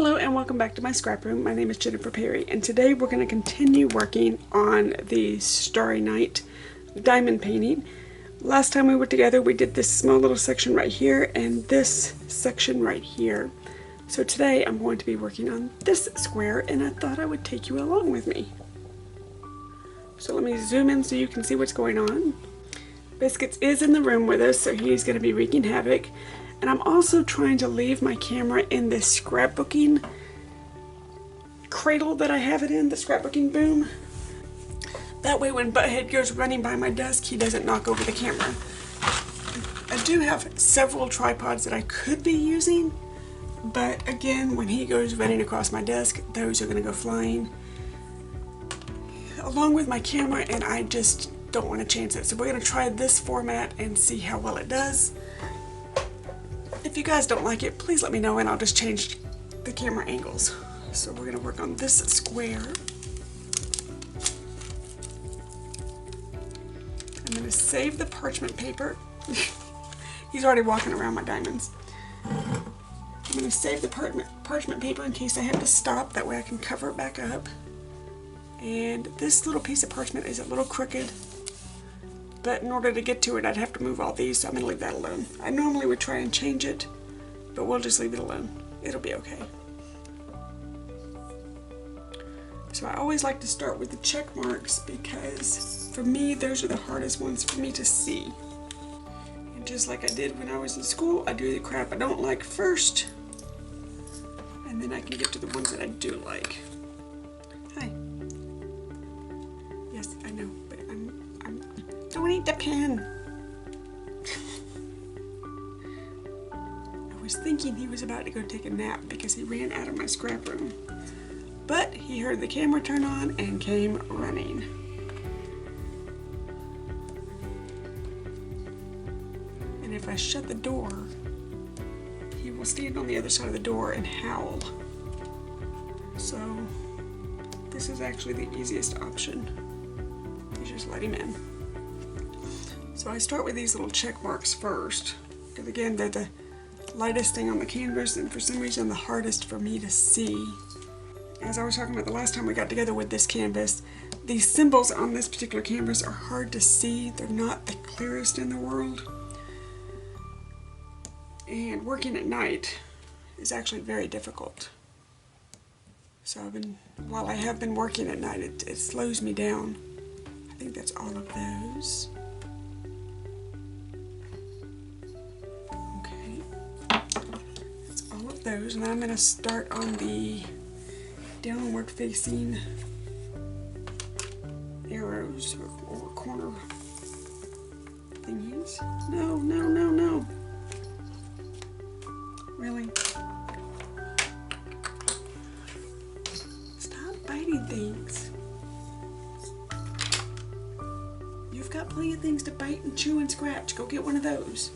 Hello and welcome back to my scrap room. My name is Jennifer Perry and today we're going to continue working on the Starry Night diamond painting. Last time we were together we did this small little section right here and this section right here. So today I'm going to be working on this square and I thought I would take you along with me. So let me zoom in so you can see what's going on. Biscuits is in the room with us, so he's going to be wreaking havoc. And I'm also trying to leave my camera in this scrapbooking cradle that I have it in, the scrapbooking boom. That way when Butthead goes running by my desk, he doesn't knock over the camera. I do have several tripods that I could be using, but again, when he goes running across my desk, those are going to go flying along with my camera, and I just don't want to change it. So we're going to try this format and see how well it does. If you guys don't like it, please let me know and I'll just change the camera angles. So we're going to work on this square. I'm going to save the parchment paper. He's already walking around my diamonds. I'm going to save the parchment paper in case I have to stop. That way I can cover it back up. And this little piece of parchment is a little crooked, but in order to get to it I'd have to move all these, so I'm going to leave that alone. I normally would try and change it, but we'll just leave it alone. It'll be okay. So I always like to start with the check marks because for me those are the hardest ones for me to see. And just like I did when I was in school, I do the crap I don't like first, and then I can get to the ones that I do like. Hi. Yes, I know, but don't eat the pen. I was thinking he was about to go take a nap because he ran out of my scrap room. But he heard the camera turn on and came running. And if I shut the door, he will stand on the other side of the door and howl. So this is actually the easiest option. You just let him in. So I start with these little check marks first, because again they're the lightest thing on the canvas and for some reason the hardest for me to see. As I was talking about the last time we got together with this canvas, these symbols on this particular canvas are hard to see. They're not the clearest in the world. And working at night is actually very difficult. So while I have been working at night, it slows me down. I think that's all of those. Those, and then I'm going to start on the downward facing arrows or corner thingies. No, no, no, no. Really? Stop biting things. You've got plenty of things to bite and chew and scratch. Go get one of those.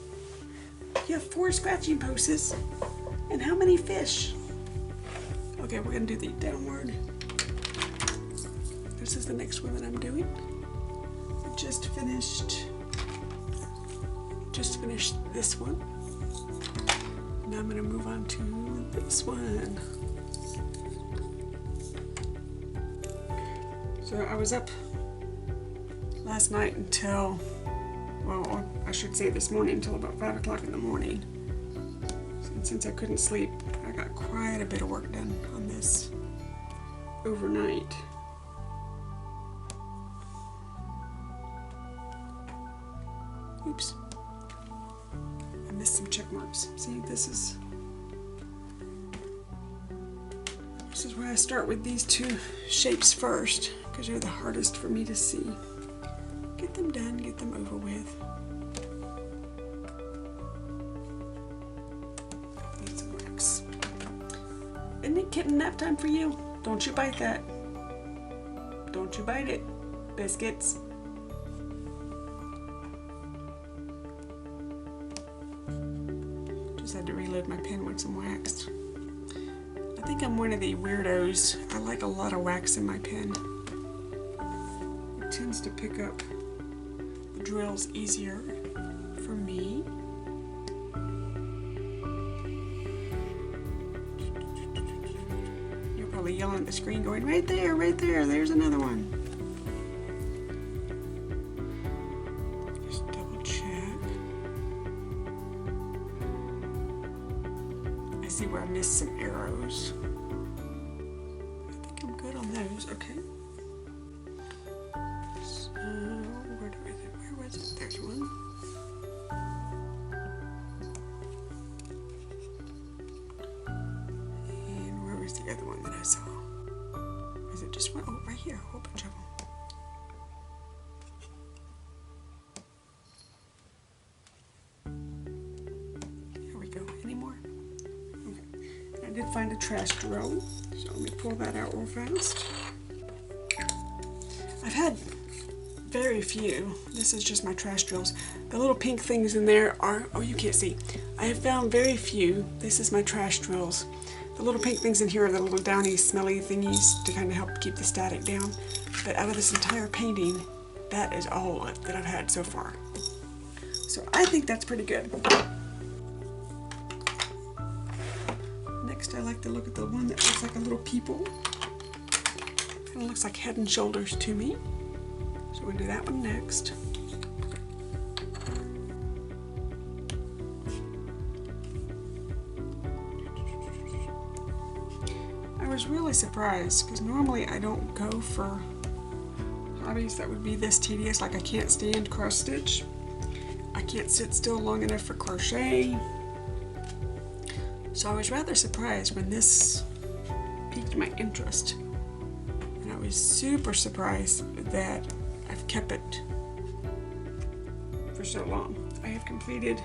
You have 4 scratching posts. And how many fish? Okay, we're gonna do the downward. This is the next one that I'm doing. I just finished this one. Now I'm gonna move on to this one. So I was up last night until, well, I should say this morning until about 5 o'clock in the morning. Since I couldn't sleep, I got quite a bit of work done on this overnight. Oops. I missed some check marks. See, this is where I start with these 2 shapes first, because they're the hardest for me to see. Get them done, get them over with. Isn't it kitten nap time for you? Don't you bite that. Don't you bite it, Biscuits. Just had to reload my pen with some wax. I think I'm one of the weirdos. I like a lot of wax in my pen. It tends to pick up the drills easier for me. literally yelling at the screen going, right there, there's another one. Just double check. I see where I missed some arrows. I think I'm good on those, okay. So, where was it? There's one. The other one that I saw. Is it just one? Oh, right here, a whole bunch of them. Here we go. Any more? Okay. I did find a trash drill, so let me pull that out real fast. I've had very few. This is just my trash drills. The little pink things in there are, oh, you can't see. I have found very few. This is my trash drills. The little pink things in here are the little downy, smelly thingies to kind of help keep the static down. But out of this entire painting, that is all that I've had so far. So I think that's pretty good. Next, I like to look at the one that looks like a little people. Kind of looks like Head and Shoulders to me. So we'll do that one next. I was really surprised because normally I don't go for hobbies that would be this tedious. Like I can't stand cross stitch. I can't sit still long enough for crochet. So I was rather surprised when this piqued my interest. And I was super surprised that I've kept it for so long. I have completed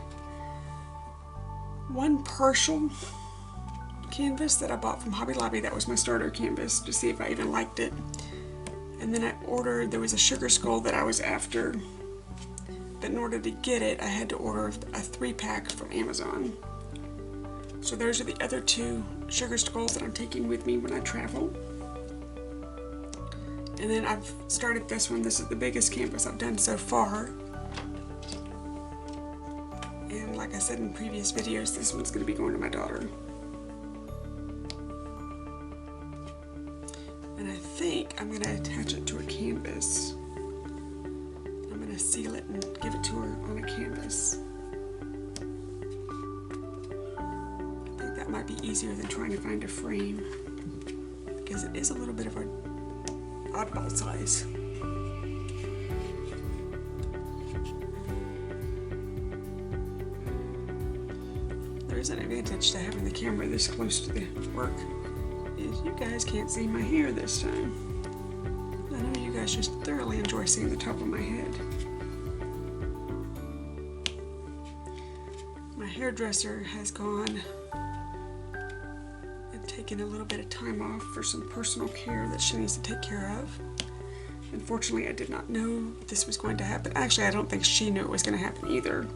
one partial canvas that I bought from Hobby Lobby. That was my starter canvas to see if I even liked it. And then I ordered, there was a sugar skull that I was after, but in order to get it I had to order a 3-pack from Amazon. So those are the other 2 sugar skulls that I'm taking with me when I travel. And then I've started this one. This is the biggest canvas I've done so far. And like I said in previous videos, this one's going to be going to my daughter. And I think I'm going to attach it to a canvas. I'm going to seal it and give it to her on a canvas. I think that might be easier than trying to find a frame, because it is a little bit of an oddball size. There is an advantage to having the camera this close to the work. You guys can't see my hair this time. I know you guys just thoroughly enjoy seeing the top of my head. My hairdresser has gone and taken a little bit of time off for some personal care that she needs to take care of. Unfortunately, I did not know this was going to happen. Actually, I don't think she knew it was going to happen either.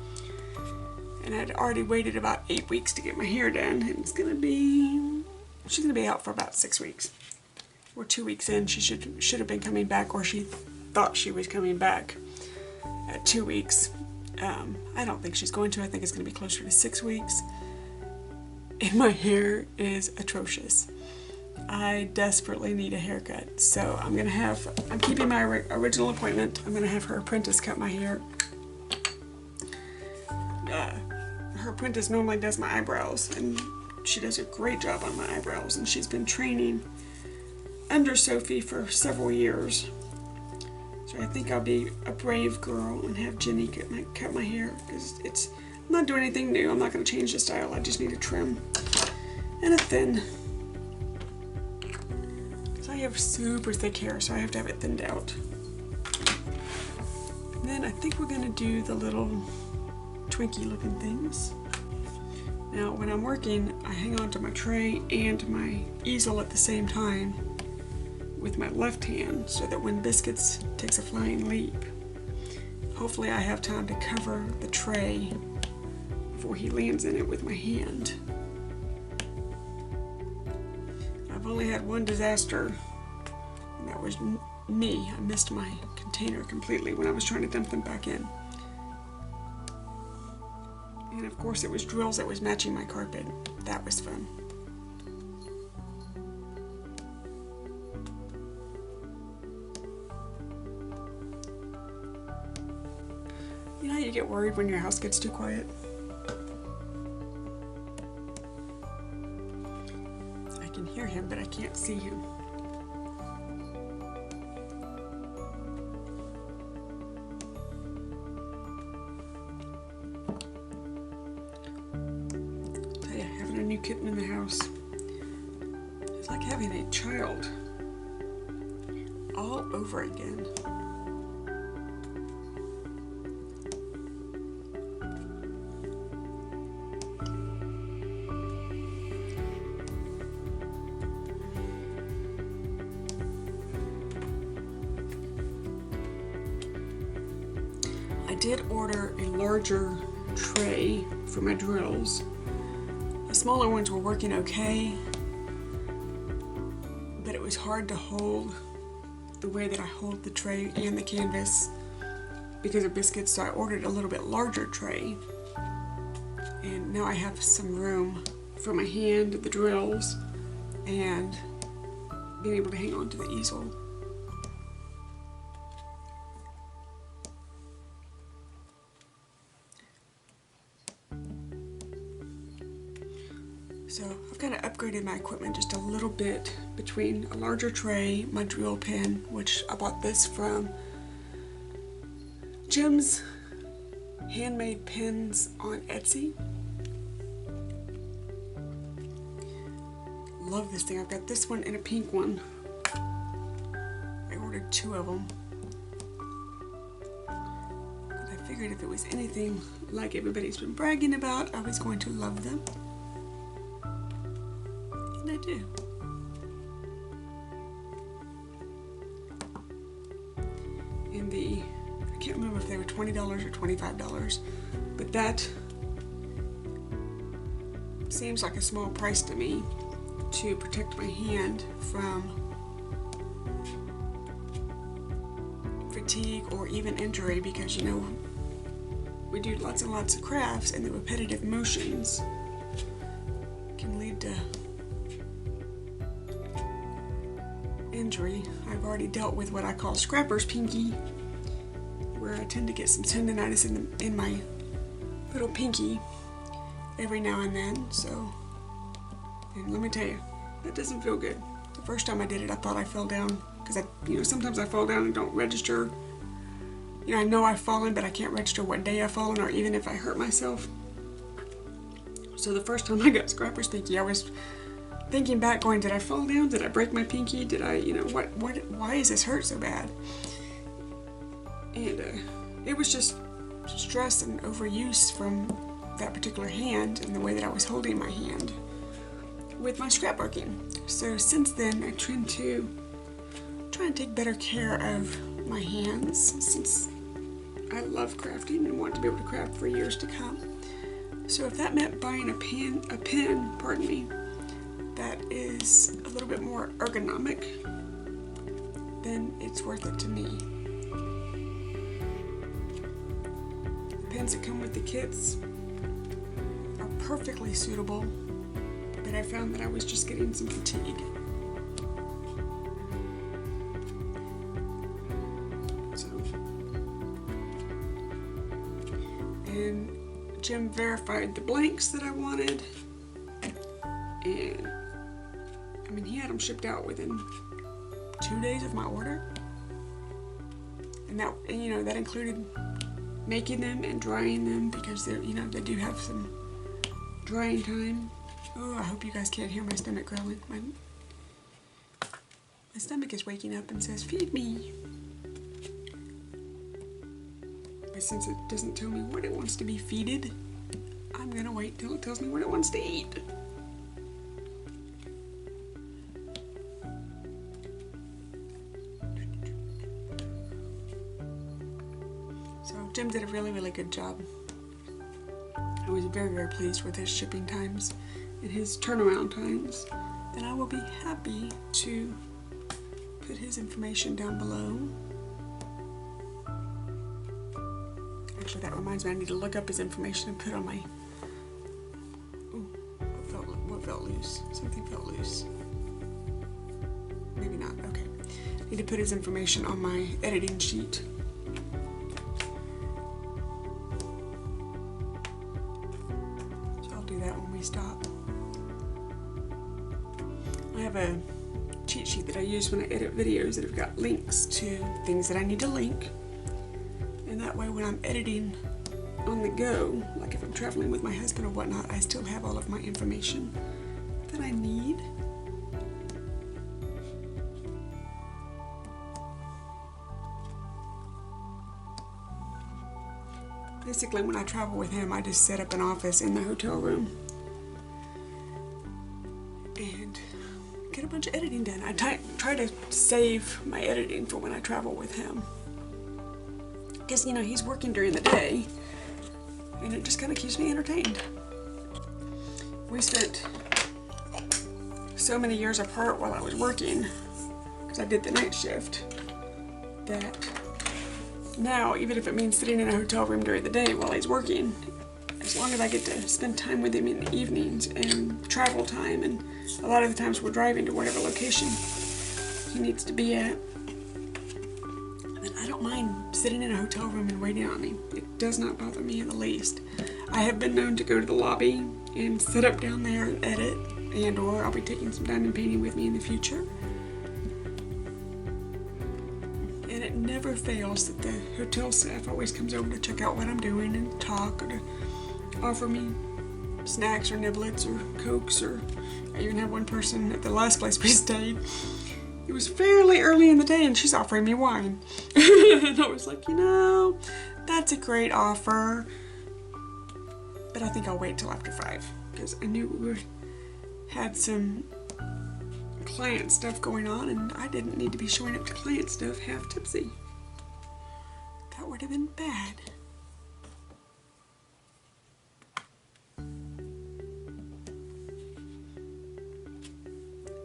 And I'd already waited about 8 weeks to get my hair done, and she's going to be out for about 6 weeks. We're 2 weeks in. She should have been coming back, or she thought she was coming back at 2 weeks. I don't think she's going to. I think it's going to be closer to 6 weeks. And my hair is atrocious. I desperately need a haircut. So I'm keeping my original appointment. I'm going to have her apprentice cut my hair. Her apprentice normally does my eyebrows, and she does a great job on my eyebrows, and she's been training under Sophie for several years. So I think I'll be a brave girl and have Jenny cut my hair, because I'm not doing anything new. I'm not going to change the style. I just need a trim and a thin. Because I have super thick hair, so I have to have it thinned out. And then I think we're going to do the little Twinkie looking things. Now when I'm working, I hang on to my tray and my easel at the same time with my left hand, so that when Biscuits takes a flying leap, hopefully I have time to cover the tray before he lands in it with my hand. I've only had one disaster, and that was me. I missed my container completely when I was trying to dump them back in. And of course it was drills that was matching my carpet. That was fun. get worried when your house gets too quiet? I can hear him, but I can't see him. Tell you, having a new kitten in the house is like having a child all over again. I did order a larger tray for my drills. The smaller ones were working okay, but it was hard to hold the way that I hold the tray and the canvas because of biscuits, so I ordered a little bit larger tray. And now I have some room for my hand, the drills, and being able to hang on to the easel. So I've kind of upgraded my equipment just a little bit between a larger tray, my drill pen, which I bought this from Jim's Handmade Pens on Etsy. Love this thing. I've got this one and a pink one. I ordered 2 of them. And I figured if it was anything like everybody's been bragging about, I was going to love them. And I do. And I can't remember if they were $20 or $25, but that seems like a small price to me to protect my hand from fatigue or even injury, because, you know, we do lots and lots of crafts and the repetitive motions can lead to injury. I've already dealt with what I call scrapper's pinky, where I tend to get some tendonitis in my little pinky every now and then. So, and let me tell you, that doesn't feel good. The first time I did it, I thought I fell down, because sometimes I fall down and don't register. I know I've fallen, but I can't register what day I've fallen or even if I hurt myself. So the first time I got scrapper's pinky, I was thinking back, going, did I fall down? Did I break my pinky? Did I, why is this hurt so bad? And it was just stress and overuse from that particular hand and the way that I was holding my hand with my scrapbooking. So since then, I try and take better care of my hands, since I love crafting and want to be able to craft for years to come. So if that meant buying a pen, that is a little bit more ergonomic, then it's worth it to me. The pens that come with the kits are perfectly suitable, but I found that I was just getting some fatigue. So, and Jim verified the blanks that I wanted, and he had them shipped out within 2 days of my order, and that included making them and drying them, because they do have some drying time. Oh, I hope you guys can't hear my stomach growling. My stomach is waking up and says, "Feed me." But since it doesn't tell me what it wants to be feeded, I'm gonna wait till it tells me what it wants to eat. Jim did a really, really good job. I was very, very pleased with his shipping times and his turnaround times. And I will be happy to put his information down below. Actually, that reminds me, I need to look up his information and put on my... Ooh, what felt loose? Something felt loose. Maybe not. Okay. I need to put his information on my editing sheet. stop. I have a cheat sheet that I use when I edit videos that have got links to things that I need to link. And that way when I'm editing on the go, like if I'm traveling with my husband or whatnot, I still have all of my information that I need. Basically, when I travel with him, I just set up an office in the hotel room and get a bunch of editing done. I try to save my editing for when I travel with him. Because, you know, he's working during the day, and it just kind of keeps me entertained. We spent so many years apart while I was working, because I did the night shift, that now, even if it means sitting in a hotel room during the day while he's working, as long as I get to spend time with him in the evenings and travel time, and a lot of the times we're driving to whatever location he needs to be at, then I don't mind sitting in a hotel room and waiting on him. It does not bother me in the least. I have been known to go to the lobby and sit up down there and edit, and or I'll be taking some diamond painting with me in the future. And it never fails that the hotel staff always comes over to check out what I'm doing and talk, or to offer me snacks or niblets or cokes, or I even had one person at the last place we stayed. It was fairly early in the day and she's offering me wine. And I was like, you know, that's a great offer, but I think I'll wait till after 5 because I knew we had some client stuff going on and I didn't need to be showing up to client stuff half tipsy. That would have been bad.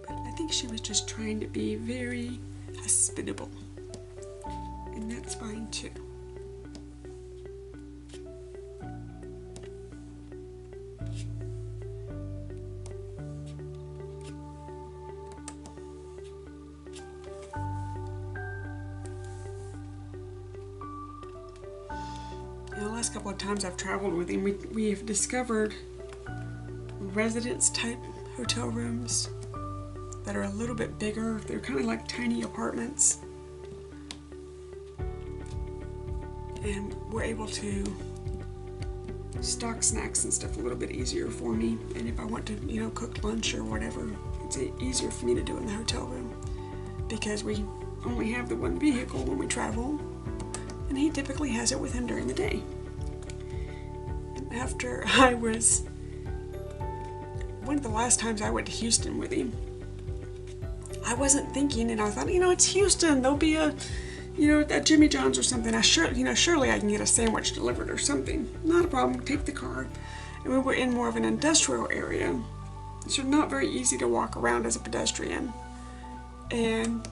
But I think she was just trying to be very hospitable, and that's fine too. The last couple of times I've traveled with him, we have discovered residence type hotel rooms that are a little bit bigger. They're kind of like tiny apartments, and we're able to stock snacks and stuff a little bit easier for me. And if I want to, you know, cook lunch or whatever, it's easier for me to do in the hotel room because we only have the one vehicle when we travel, and he typically has it with him during the day. And after one of the last times I went to Houston with him, I wasn't thinking, and I thought, you know, it's Houston, there'll be a, you know, at Jimmy John's or something, surely I can get a sandwich delivered or something. Not a problem, take the car. And we were in more of an industrial area, so not very easy to walk around as a pedestrian. And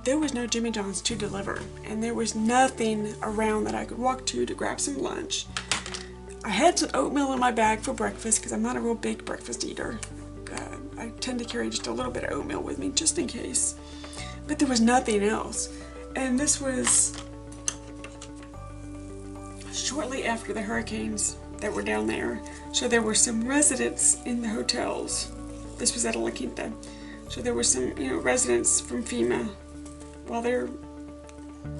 there was no Jimmy John's to deliver, and there was nothing around that I could walk to grab some lunch. I had some oatmeal in my bag for breakfast because I'm not a real big breakfast eater. I tend to carry just a little bit of oatmeal with me just in case. But there was nothing else. And this was shortly after the hurricanes that were down there. So there were some residents in the hotels. This was at La Quinta. So there were some, you know, residents from FEMA while their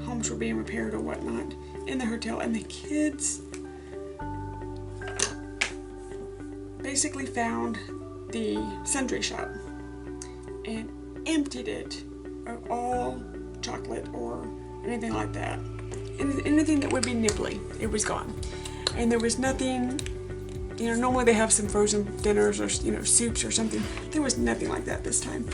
homes were being repaired or whatnot in the hotel. And the kids basically found the sundry shop and emptied it of all chocolate or anything like that. Anything that would be nibbly, it was gone. And there was nothing, you know, normally they have some frozen dinners or, you know, soups or something. There was nothing like that this time.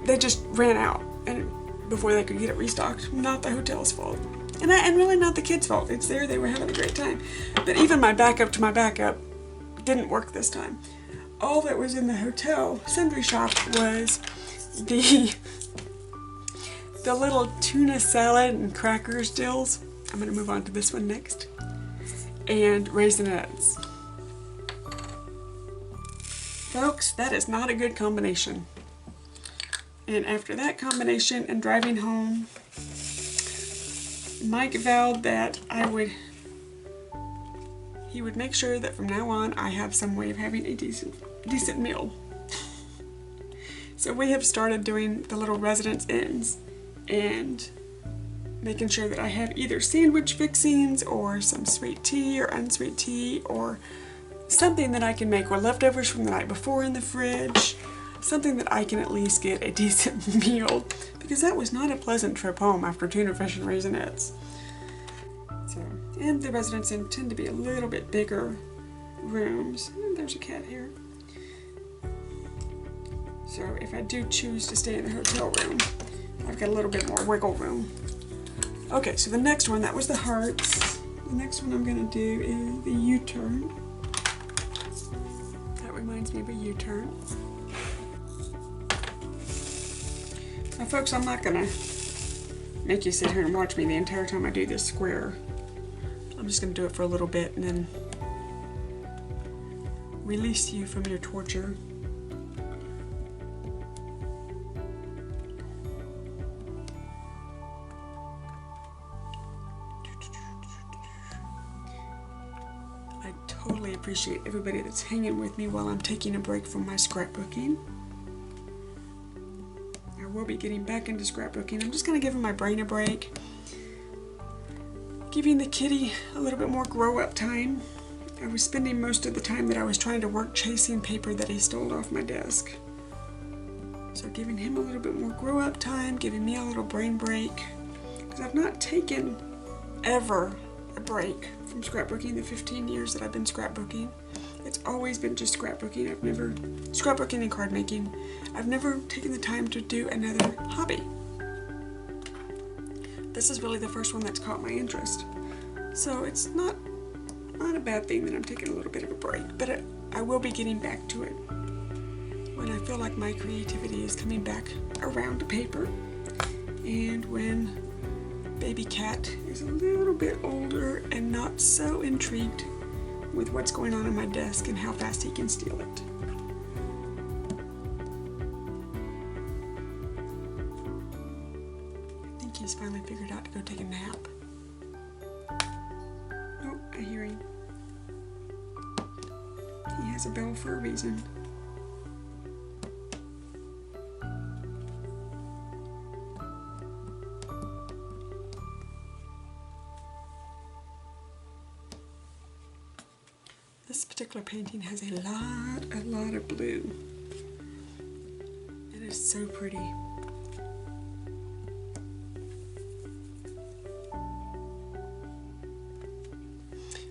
They just ran out and before they could get it restocked. Not the hotel's fault. And really not the kids' fault. It's there, they were having a great time. But even my backup to my backup didn't work this time. All that was in the hotel sundry shop was the little tuna salad and crackers dills. I'm going to move on to this one next. And Raisinets. Folks, that is not a good combination. And after that combination and driving home, Mike vowed that I would he would make sure that from now on I have some way of having a decent meal. So we have started doing the little residence inns and making sure that I have either sandwich fixings or some sweet tea or unsweet tea or something that I can make, or leftovers from the night before in the fridge, something that I can at least get a decent meal, because that was not a pleasant trip home after tuna fish and raisinets. So, and the residence inn tend to be a little bit bigger rooms. There's a cat here. So if I do choose to stay in the hotel room, I've got a little bit more wiggle room. Okay, so the next one, that was the hearts. The next one I'm going to do is the U-turn. That reminds me of a U-turn. Now folks, I'm not going to make you sit here and watch me the entire time I do this square. I'm just going to do it for a little bit and then release you from your torture. I totally appreciate everybody that's hanging with me while I'm taking a break from my scrapbooking. I will be getting back into scrapbooking. I'm just going to give my brain a break. Giving the kitty a little bit more grow-up time. I was spending most of the time that I was trying to work chasing paper that he stole off my desk. So giving him a little bit more grow-up time, giving me a little brain break. Because I've not taken ever a break from scrapbooking the 15 years that I've been scrapbooking. It's always been just scrapbooking. Scrapbooking and card making. I've never taken the time to do another hobby. This is really the first one that's caught my interest. So it's not a bad thing that I'm taking a little bit of a break, but I will be getting back to it when I feel like my creativity is coming back around to paper, and when baby cat is a little bit older and not so intrigued with what's going on my desk and how fast he can steal it. He's finally figured out to go take a nap. Oh, I hear him. He has a bell for a reason. This particular painting has a lot of blue. It is so pretty.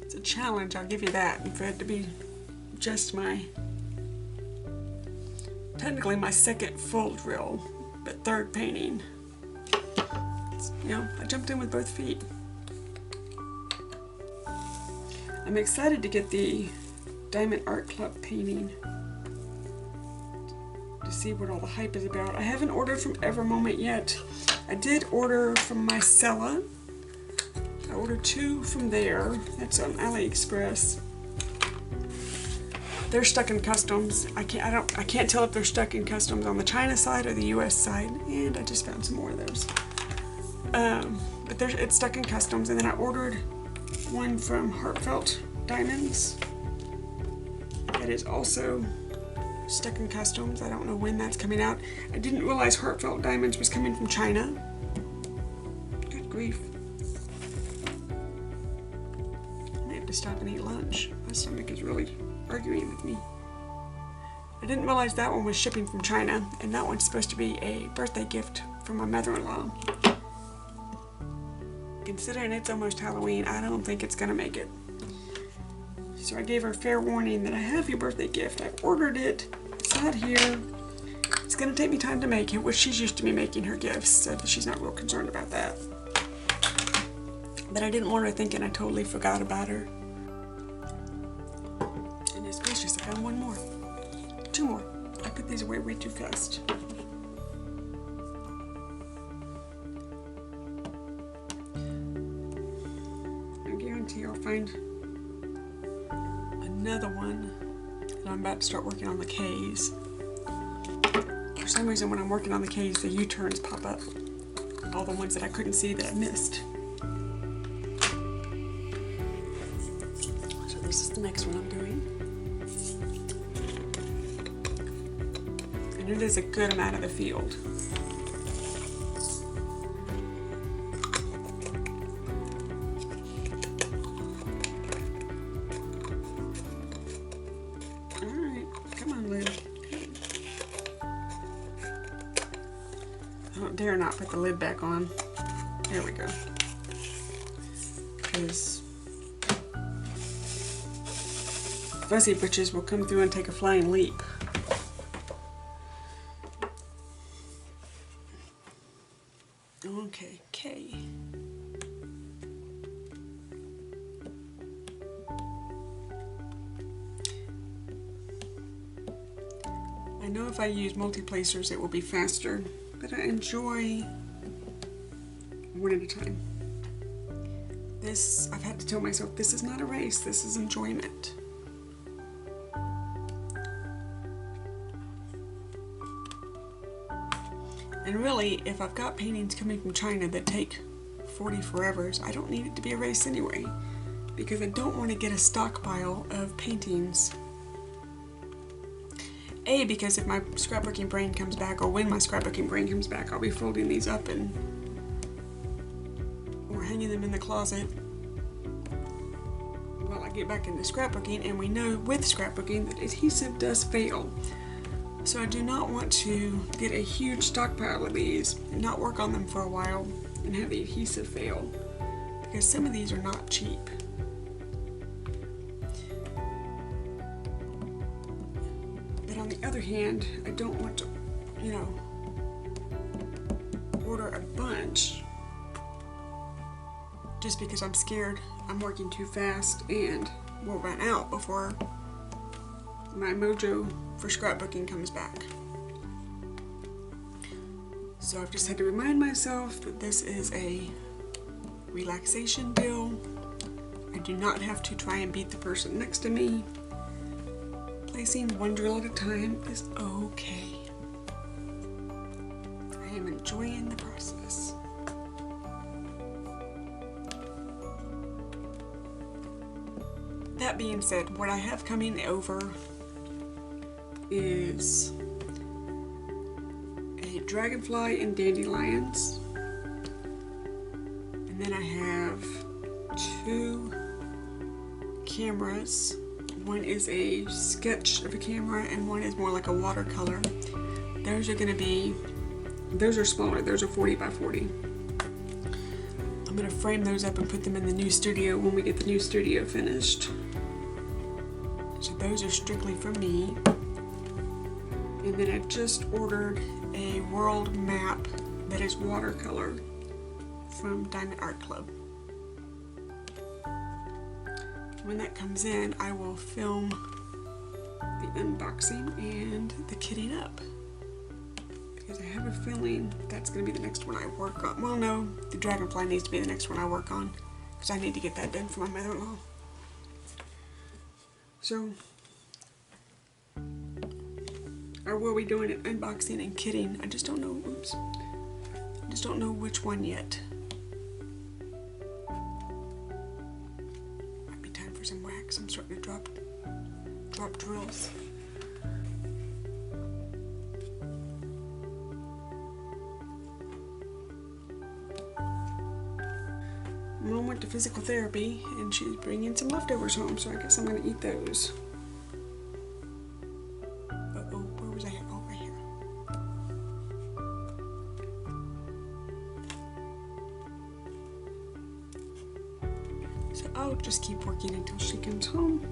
It's a challenge, I'll give you that, and for it to be just technically my second full drill, but third painting. I jumped in with both feet. I'm excited to get the Diamond Art Club painting to see what all the hype is about. I haven't ordered from Evermoment yet. I did order from Mycella. I ordered 2 from there. That's on AliExpress. They're stuck in customs. I can't tell if they're stuck in customs on the China side or the US side, and I just found some more of those. But it's stuck in customs, and then I ordered one from Heartfelt Diamonds that is also stuck in customs. I don't know when that's coming out. I didn't realize Heartfelt Diamonds was coming from China. Good grief. I may have to stop and eat lunch. My stomach is really arguing with me. I didn't realize that one was shipping from China, and that one's supposed to be a birthday gift from my mother-in-law. Considering it's almost Halloween, I don't think it's gonna make it. So I gave her fair warning that I have your birthday gift. I ordered it. It's not here. It's gonna take me time to make it, which she's used to me making her gifts, so she's not real concerned about that. But I didn't want her thinking I totally forgot about her. And it's gracious, I found one more. 2 more. I put these away way too fast. I'll find another one, and I'm about to start working on the K's. For some reason when I'm working on the K's, the U-turns pop up. All the ones that I couldn't see that I missed. So this is the next one I'm doing. And it is a good amount of the field. Alright, come on, lid. I don't dare not put the lid back on. There we go. Because fuzzy britches will come through and take a flying leap. Okay, K. I know if I use multi-placers it will be faster, but I enjoy one at a time. This, I've had to tell myself, this is not a race, this is enjoyment. And really, if I've got paintings coming from China that take 40 forevers, I don't need it to be a race anyway, because I don't want to get a stockpile of paintings. A, because if my scrapbooking brain comes back, or when my scrapbooking brain comes back, I'll be folding these up and or hanging them in the closet while I get back into scrapbooking, and we know with scrapbooking that adhesive does fail. So I do not want to get a huge stockpile of these and not work on them for a while and have the adhesive fail, because some of these are not cheap. But on the other hand, I don't want to, you know, order a bunch just because I'm scared I'm working too fast and will run out before my mojo for scrapbooking comes back. So I've just had to remind myself that this is a relaxation deal. I do not have to try and beat the person next to me. Placing one drill at a time is okay. I am enjoying the process. That being said, what I have coming over is a dragonfly and dandelions, and then I have two cameras. One is a sketch of a camera and one is more like a watercolor. Those are going to be, those are smaller, those are 40 by 40. I'm going to frame those up and put them in the new studio when we get the new studio finished. So those are strictly for me. And then I've just ordered a world map that is watercolor from Diamond Art Club. When that comes in, I will film the unboxing and the kitting up, because I have a feeling that's going to be the next one I work on. Well, no, the dragonfly needs to be the next one I work on, because I need to get that done for my mother-in-law. So I will be doing an unboxing and kitting. I just don't know, oops, I just don't know which one yet. Might be time for some wax. I'm starting to drop drills. Mom went to physical therapy and she's bringing some leftovers home, so I guess I'm going to eat those. Uh-oh, where was I at? Oh, right here. So I'll just keep working until she comes home,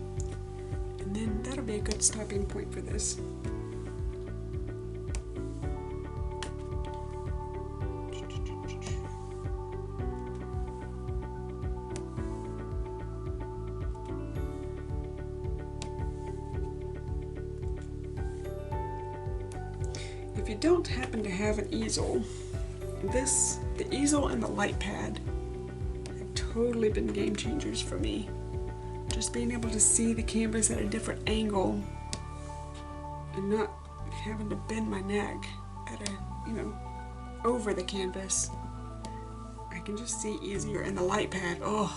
and then that'll be a good stopping point for this. If you don't happen to have an easel, the easel and the light pad have totally been game changers for me. Just being able to see the canvas at a different angle and not having to bend my neck at a, you know, over the canvas. I can just see easier, and the light pad, oh,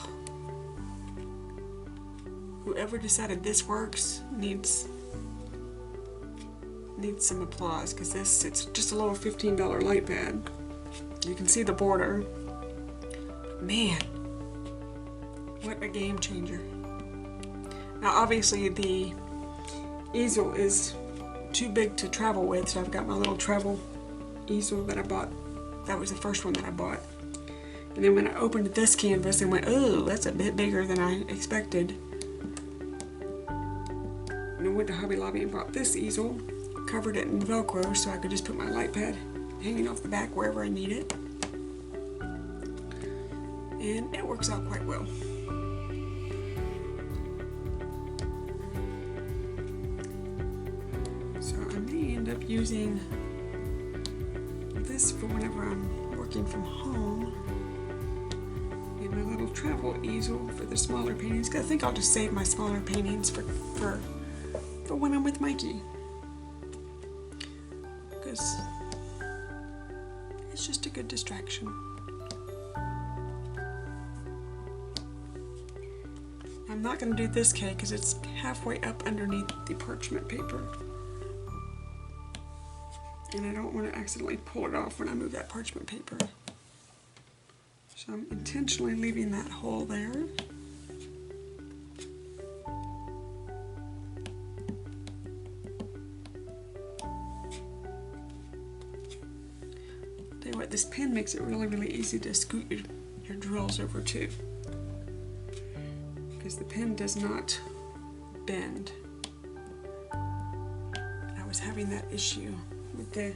Whoever decided this works needs some applause, because it's just a little $15 light pad. You can see the border. Man, what a game changer. Now obviously the easel is too big to travel with, so I've got my little travel easel that I bought. That was the first one that I bought. And then when I opened this canvas and went, oh, that's a bit bigger than I expected. And I went to Hobby Lobby and bought this easel, covered it in Velcro so I could just put my light pad hanging off the back wherever I need it. And it works out quite well. So I may end up using this for whenever I'm working from home, and my little travel easel for the smaller paintings, because I think I'll just save my smaller paintings for when I'm with Mikey, because it's just a good distraction. I'm not going to do this cake because it's halfway up underneath the parchment paper, and I don't want to accidentally pull it off when I move that parchment paper. So I'm intentionally leaving that hole there. Tell you what, this pen makes it really, really easy to scoot your drills over too, because the pen does not bend. I was having that issue with the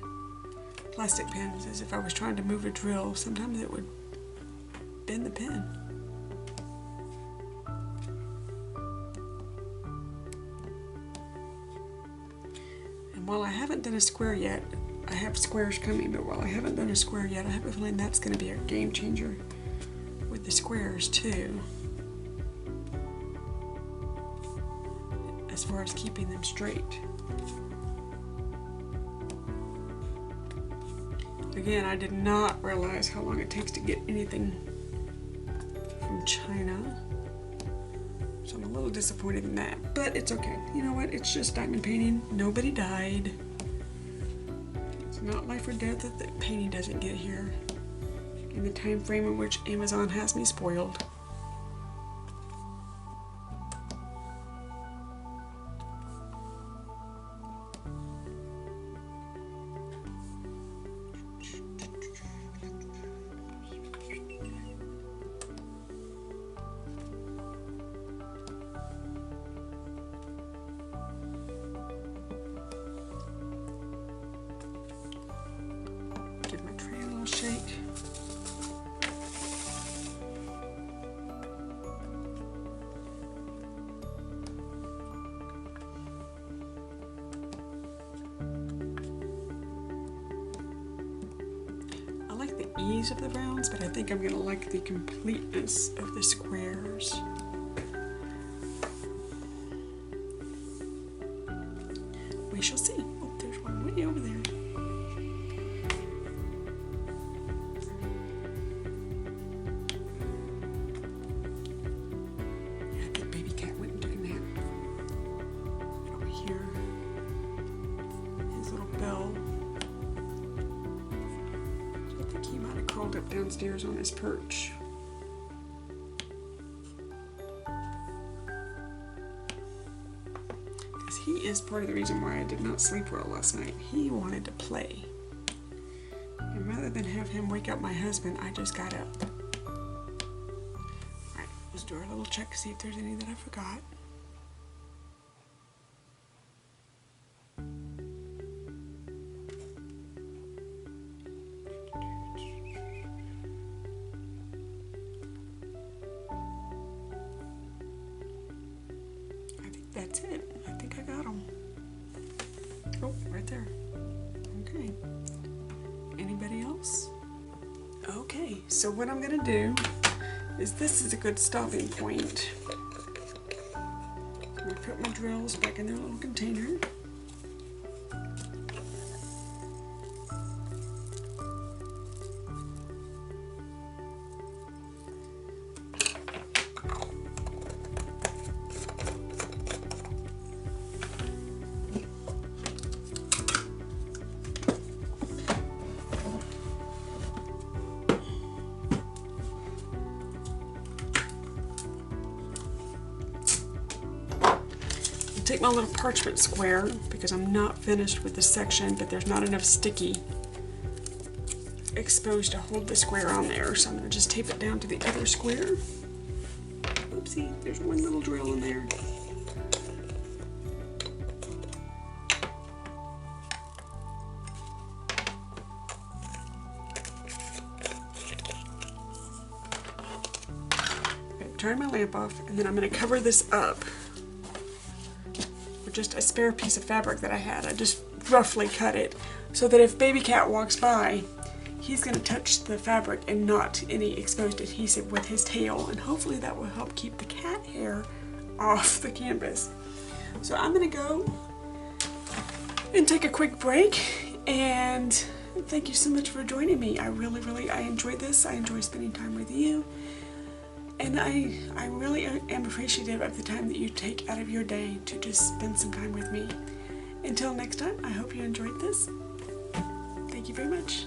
plastic pens, as if I was trying to move a drill, sometimes it would bend the pen. And while I haven't done a square yet, I have squares coming, but while I haven't done a square yet, I have a feeling that's going to be a game changer with the squares too, as far as keeping them straight. Again, I did not realize how long it takes to get anything from China, so I'm a little disappointed in that, but it's okay. You know what? It's just diamond painting. Nobody died. It's not life or death that the painting doesn't get here in the time frame in which Amazon has me spoiled. Give my tray a little shake. I like the ease of the rounds, but I think I'm gonna like the completeness of the squares. We shall see. Oh, there's one way over there. Up downstairs on his perch. Because he is part of the reason why I did not sleep well last night. He wanted to play. And rather than have him wake up my husband, I just got up. Alright, let's do our little check to see if there's any that I forgot. That's it. I think I got them. Oh, right there. Okay. Anybody else? Okay, so what I'm going to do is, this is a good stopping point. I'm going to put my drills back in their little container. take my little parchment square, because I'm not finished with this section, but there's not enough sticky exposed to hold the square on there, so I'm going to just tape it down to the other square. Oopsie, there's one little drill in there. Okay, turn my lamp off, and then I'm going to cover this up with just a spare piece of fabric that I had. I just roughly cut it so that if baby cat walks by, he's going to touch the fabric and not any exposed adhesive with his tail, and hopefully that will help keep the cat hair off the canvas. So I'm going to go and take a quick break, and thank you so much for joining me. I really enjoyed this. I enjoy spending time with you, and I really am appreciative of the time that you take out of your day to just spend some time with me. Until next time, I hope you enjoyed this. Thank you very much.